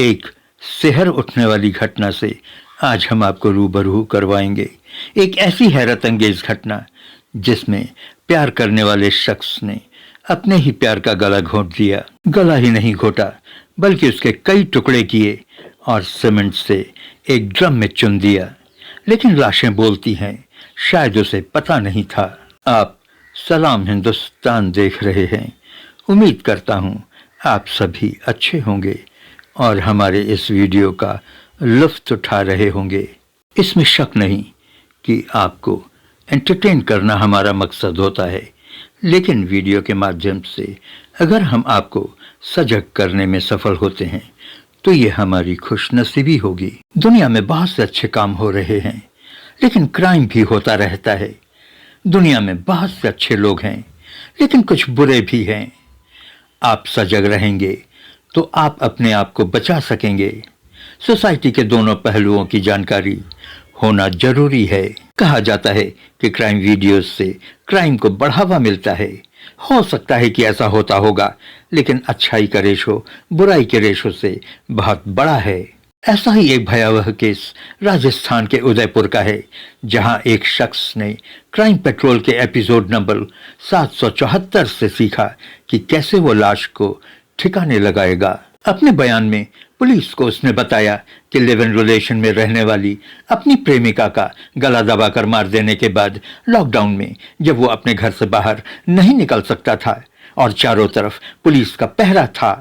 एक सिहर उठने वाली घटना से आज हम आपको रूबरू करवाएंगे। एक ऐसी हैरत अंगेज घटना जिसमें प्यार करने वाले शख्स ने अपने ही प्यार का गला घोंट दिया। गला ही नहीं घोटा बल्कि उसके कई टुकड़े किए और सीमेंट से एक ड्रम में चुन दिया। लेकिन लाशें बोलती हैं, शायद उसे पता नहीं था। आप सलाम हिंदुस्तान देख रहे हैं। उम्मीद करता हूं आप सभी अच्छे होंगे और हमारे इस वीडियो का लुत्फ उठा रहे होंगे। इसमें शक नहीं कि आपको एंटरटेन करना हमारा मकसद होता है, लेकिन वीडियो के माध्यम से अगर हम आपको सजग करने में सफल होते हैं तो ये हमारी खुशनसीबी होगी। दुनिया में बहुत से अच्छे काम हो रहे हैं, लेकिन क्राइम भी होता रहता है। दुनिया में बहुत से अच्छे लोग हैं, लेकिन कुछ बुरे भी हैं। आप सजग रहेंगे तो आप अपने आप को बचा सकेंगे। सोसाइटी के दोनों पहलुओं की जानकारी होना जरूरी है। कहा जाता है कि क्राइम वीडियोस से क्राइम को बढ़ावा मिलता है। हो सकता है कि ऐसा होता होगा, लेकिन अच्छाई का रेशो बुराई के रेशो से बहुत बड़ा है। ऐसा ही एक भयावह केस राजस्थान के उदयपुर का है, जहां एक शख्स ने क्राइम पेट्रोल के एपिसोड नंबर 774 से सीखा कि कैसे वो लाश को ठिकाने लगाएगा। अपने बयान में पुलिस को उसने बताया कि लिव इन रिलेशन में रहने वाली अपनी प्रेमिका का गला दबाकर मार देने के बाद लॉकडाउन में जब वो अपने घर से बाहर नहीं निकल सकता था और चारों तरफ पुलिस का पहरा था,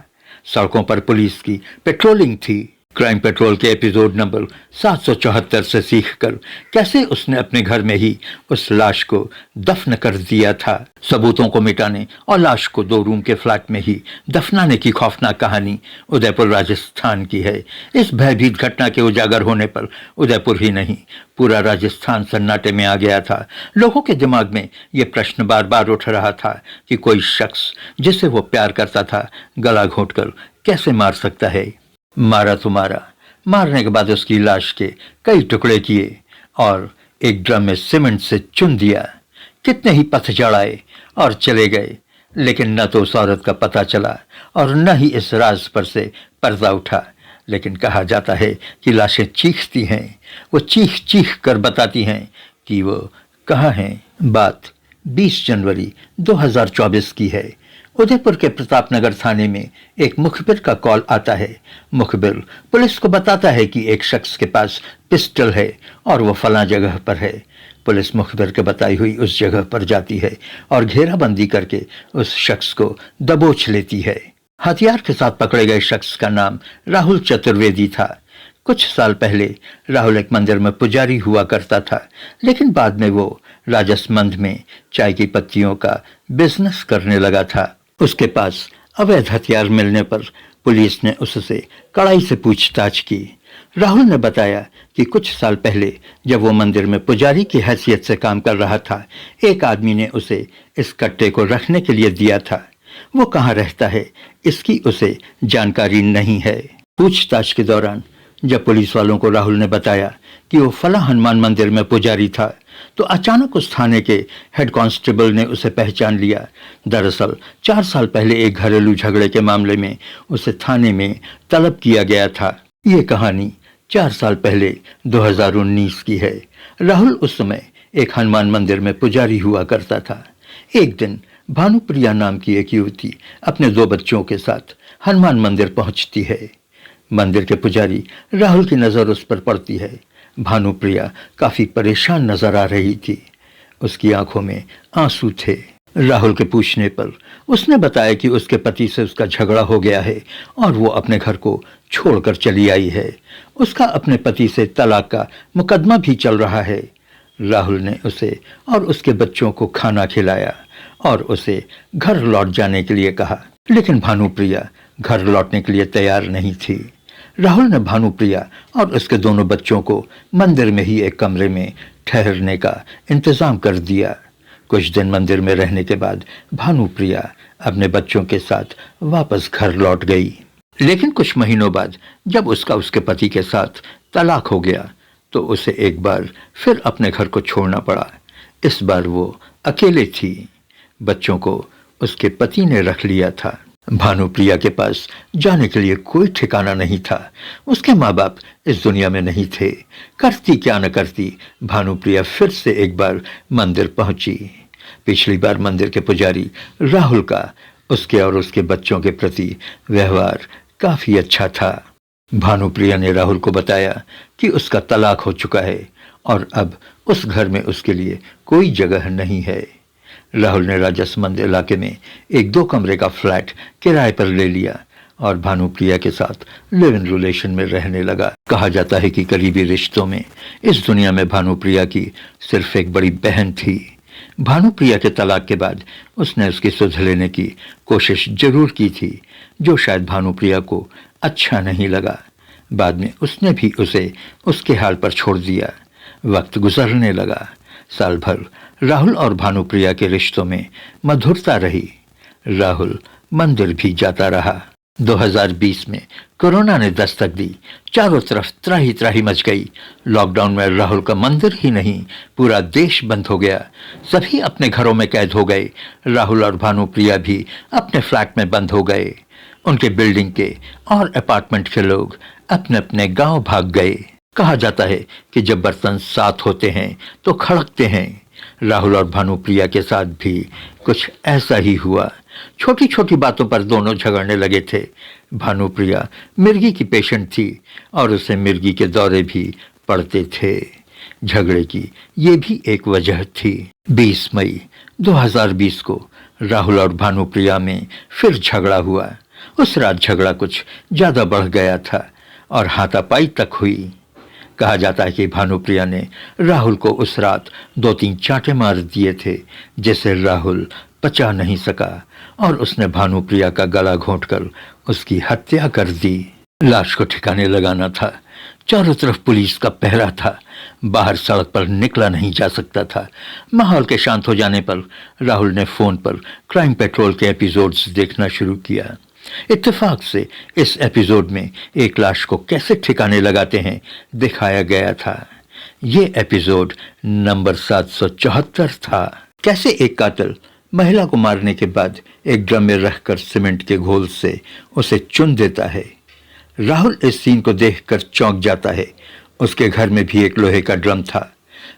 सड़कों पर पुलिस की पेट्रोलिंग थी। क्राइम पेट्रोल के एपिसोड नंबर 774 से सीखकर कैसे उसने अपने घर में ही उस लाश को दफन कर दिया था। सबूतों को मिटाने और लाश को 2 रूम के फ्लैट में ही दफनाने की खौफनाक कहानी उदयपुर राजस्थान की है। इस भयभीत घटना के उजागर होने पर उदयपुर ही नहीं, पूरा राजस्थान सन्नाटे में आ गया था। लोगों के दिमाग में ये प्रश्न बार बार उठ रहा था कि कोई शख्स जिसे वो प्यार करता था गला घोंटकर कैसे मार सकता है। मारा तो मारा, मारने के बाद उसकी लाश के कई टुकड़े किए और एक ड्रम में सीमेंट से चुन दिया। कितने ही पथ चढ़ाए और चले गए, लेकिन न तो उस औरत का पता चला और न ही इस राज पर से पर्दा उठा। लेकिन कहा जाता है कि लाशें चीखती हैं, वो चीख चीख कर बताती हैं कि वो कहाँ हैं। बात 20 जनवरी 2024 की है। उदयपुर के प्रतापनगर थाने में एक मुखबिर का कॉल आता है। मुखबिर पुलिस को बताता है कि एक शख्स के पास पिस्टल है और वो फलां जगह पर है। पुलिस मुखबिर के बताई हुई उस जगह पर जाती है और घेराबंदी करके उस शख्स को दबोच लेती है। हथियार के साथ पकड़े गए शख्स का नाम राहुल चतुर्वेदी था। कुछ साल पहले राहुल एक मंदिर में पुजारी हुआ करता था, लेकिन बाद में वो राजसमंद में चाय की पत्तियों का बिजनेस करने लगा था। उसके पास अवैध हथियार मिलने पर पुलिस ने उससे कड़ाई से पूछताछ की। राहुल ने बताया कि कुछ साल पहले जब वो मंदिर में पुजारी की हैसियत से काम कर रहा था, एक आदमी ने उसे इस कट्टे को रखने के लिए दिया था। वो कहाँ रहता है इसकी उसे जानकारी नहीं है। पूछताछ के दौरान जब पुलिस वालों को राहुल ने बताया कि वो फला हनुमान मंदिर में पुजारी था, तो अचानक उस थाने के हेड कांस्टेबल ने उसे पहचान लिया। दरअसल 4 साल पहले एक घरेलू झगड़े के मामले में उसे थाने में तलब किया गया था। ये कहानी 4 साल पहले 2019 की है। राहुल उस समय एक हनुमान मंदिर में पुजारी हुआ करता था। एक दिन भानुप्रिया नाम की एक युवती अपने 2 बच्चों के साथ हनुमान मंदिर पहुंचती है। मंदिर के पुजारी राहुल की नजर उस पर पड़ती है। भानुप्रिया काफी परेशान नजर आ रही थी। उसकी आंखों में आंसू थे। राहुल के पूछने पर उसने बताया कि उसके पति से उसका झगड़ा हो गया है और वो अपने घर को छोड़कर चली आई है। उसका अपने पति से तलाक का मुकदमा भी चल रहा है। राहुल ने उसे और उसके बच्चों को खाना खिलाया और उसे घर लौट जाने के लिए कहा, लेकिन भानुप्रिया घर लौटने के लिए तैयार नहीं थी। राहुल ने भानुप्रिया और उसके दोनों बच्चों को मंदिर में ही एक कमरे में ठहरने का इंतजाम कर दिया। कुछ दिन मंदिर में रहने के बाद भानुप्रिया अपने बच्चों के साथ वापस घर लौट गई। लेकिन कुछ महीनों बाद जब उसका उसके पति के साथ तलाक हो गया, तो उसे एक बार फिर अपने घर को छोड़ना पड़ा। इस बार वो अकेले थी। बच्चों को उसके पति ने रख लिया था। भानुप्रिया के पास जाने के लिए कोई ठिकाना नहीं था। उसके माँ बाप इस दुनिया में नहीं थे। करती क्या न करती, भानुप्रिया फिर से एक बार मंदिर पहुंची। पिछली बार मंदिर के पुजारी राहुल का उसके और उसके बच्चों के प्रति व्यवहार काफी अच्छा था। भानुप्रिया ने राहुल को बताया कि उसका तलाक हो चुका है और अब उस घर में उसके लिए कोई जगह नहीं है। राहुल ने राजसमंद इलाके में एक 2 कमरे का फ्लैट किराए पर ले लिया और भानुप्रिया के साथ लिव इन रिलेशन में रहने लगा। कहा जाता है कि करीबी रिश्तों में इस दुनिया में भानुप्रिया की सिर्फ एक बड़ी बहन थी। भानुप्रिया के तलाक के बाद उसने उसकी सुध लेने की कोशिश जरूर की थी, जो शायद भानुप्रिया को अच्छा नहीं लगा। बाद में उसने भी उसे उसके हाल पर छोड़ दिया। वक्त गुजरने लगा। साल भर राहुल और भानुप्रिया के रिश्तों में मधुरता रही। राहुल मंदिर भी जाता रहा। 2020 में कोरोना ने दस्तक दी। चारों तरफ त्राही त्राही मच गई। लॉकडाउन में राहुल का मंदिर ही नहीं, पूरा देश बंद हो गया। सभी अपने घरों में कैद हो गए। राहुल और भानुप्रिया भी अपने फ्लैट में बंद हो गए। उनके बिल्डिंग के और अपार्टमेंट के लोग अपने अपने गांव भाग गए। कहा जाता है कि जब बर्तन साथ होते हैं तो खड़कते हैं। राहुल और भानुप्रिया के साथ भी कुछ ऐसा ही हुआ। छोटी छोटी बातों पर दोनों झगड़ने लगे थे। भानुप्रिया मिर्गी की पेशेंट थी और उसे मिर्गी के दौरे भी पड़ते थे। झगड़े की ये भी एक वजह थी। 20 मई 2020 को राहुल और भानुप्रिया में फिर झगड़ा हुआ। उस रात झगड़ा कुछ ज्यादा बढ़ गया था और हाथापाई तक हुई। कहा जाता है कि भानुप्रिया ने राहुल को उस रात 2-3 चांटे मार दिए थे, जिसे राहुल पचा नहीं सका और उसने भानुप्रिया का गला घोंटकर उसकी हत्या कर दी। लाश को ठिकाने लगाना था। चारों तरफ पुलिस का पहरा था। बाहर सड़क पर निकला नहीं जा सकता था। माहौल के शांत हो जाने पर राहुल ने फोन पर क्राइम पेट्रोल के एपिसोड्स देखना शुरू किया। इत्तेफाक से इस एपिसोड में एक लाश को कैसे ठिकाने लगाते हैं दिखाया गया था। ये एपिसोड नंबर 774 था। कैसे एक कातिल महिला को मारने के बाद एक ड्रम में रखकर सीमेंट के घोल से उसे चुन देता है। राहुल इस सीन को देखकर चौंक जाता है। उसके घर में भी एक लोहे का ड्रम था।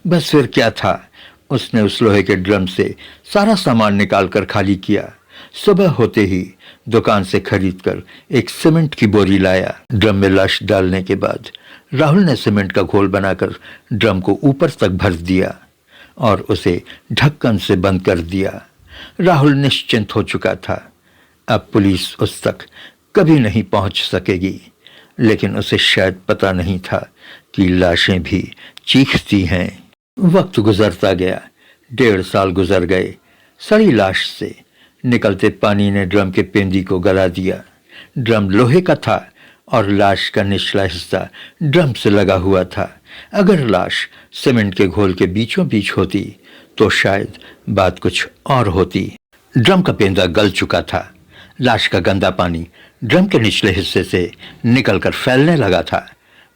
बस फिर क्या था, उसने उस लोहे के ड्रम से सारा सामान निकालकर खाली किया। सुबह होते ही दुकान से खरीदकर एक सीमेंट की बोरी लाया। ड्रम में लाश डालने के बाद राहुल ने सीमेंट का घोल बनाकर ड्रम को ऊपर तक भर दिया और उसे ढक्कन से बंद कर दिया। राहुल निश्चिंत हो चुका था। अब पुलिस उस तक कभी नहीं पहुंच सकेगी, लेकिन उसे शायद पता नहीं था कि लाशें भी चीखती हैं। वक्त गुजरता गया। 1.5 साल गुजर गए। सड़ी लाश से निकलते पानी ने ड्रम के पेंदी को गला दिया। ड्रम लोहे का था और लाश का निचला हिस्सा ड्रम से लगा हुआ था। अगर लाश सीमेंट के घोल के बीचों बीच होती तो शायद बात कुछ और होती। ड्रम का पेंदा गल चुका था। लाश का गंदा पानी ड्रम के निचले हिस्से से निकलकर फैलने लगा था।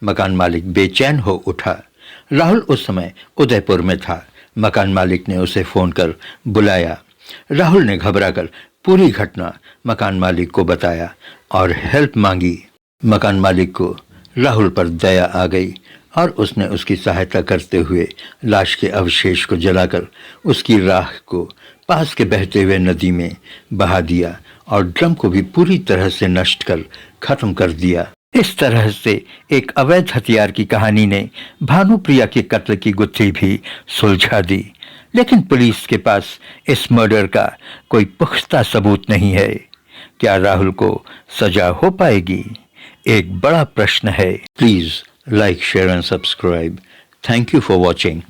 मकान मालिक बेचैन हो उठा। राहुल उस समय उदयपुर में था। मकान मालिक ने उसे फोन कर बुलाया। राहुल ने घबराकर पूरी घटना मकान मालिक को बताया और हेल्प मांगी। मकान मालिक को राहुल पर दया आ गई और उसने उसकी सहायता करते हुए लाश के अवशेष को जलाकर उसकी राख को पास के बहते हुए नदी में बहा दिया और ड्रम को भी पूरी तरह से नष्ट कर खत्म कर दिया। इस तरह से एक अवैध हथियार की कहानी ने भानुप्रिया के कत्ल की गुत्थी भी सुलझा दी। लेकिन पुलिस के पास इस मर्डर का कोई पुख्ता सबूत नहीं है। क्या राहुल को सजा हो पाएगी? एक बड़ा प्रश्न है। Please like, share and subscribe. Thank you for watching.